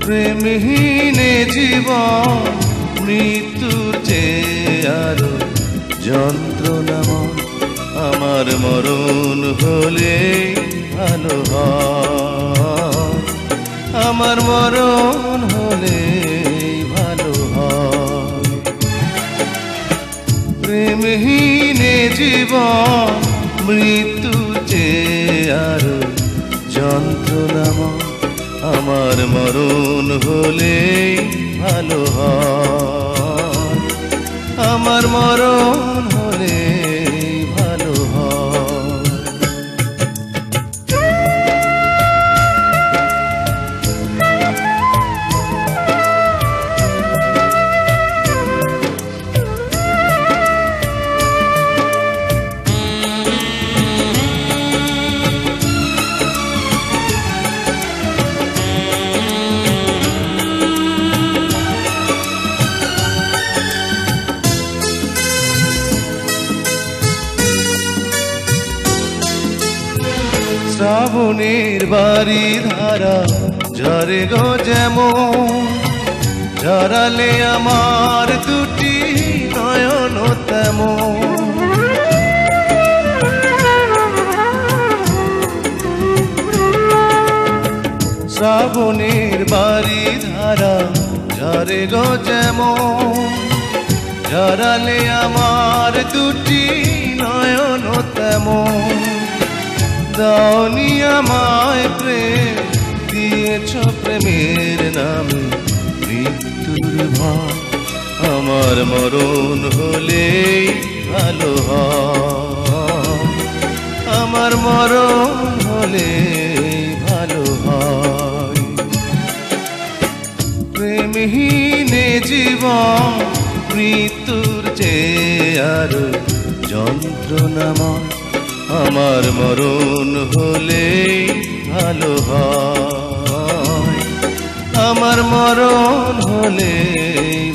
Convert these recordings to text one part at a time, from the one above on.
প্রেমহীনে জীবন মৃত্যুর চেয়ে আরো যন্ত্রণাময়। আমার মরণ হলে ভালো হয়, আমার মরণ হলে ভালো হয়। প্রেমহীনে জীবন মৃত্যুর চেয়ে আরো যন্ত্রণাময়। আমার মরণ হলে ভালো হয়, আমার মরণ হলে ভালো হয়। শ্রাবণের বাড়ি ধারা ঝরে গো যেমন, ঝরালে আমার দুটি নয়ন তেমন। শ্রাবণের বাড়ি ধারা ঝরে গো যেমন, ঝরালে আমার দুটি নয়ন তেমন। দাওনি আমায় প্রেম, দিয়েছ প্রেমের নামে মৃত্যুর ভয়। আমার মরণ হলে ভালো হয়, আমার মরণ হলে ভালো হয়। প্রেমহীনে জীবন মৃত্যুর চেয়ে আরো যন্ত্রণাময়। আমার মরণ হলে ভালো হয়, আমার মরণ হলে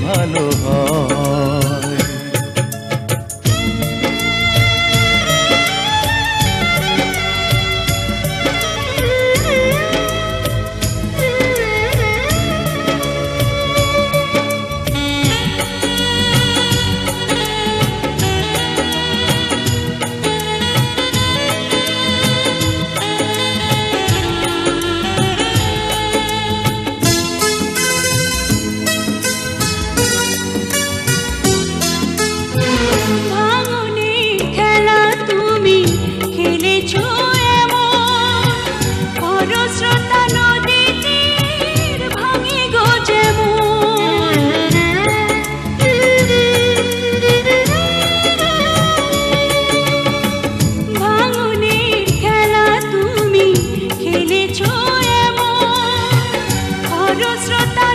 ভালো হয়। খেলেছো এমন খরস্রোতা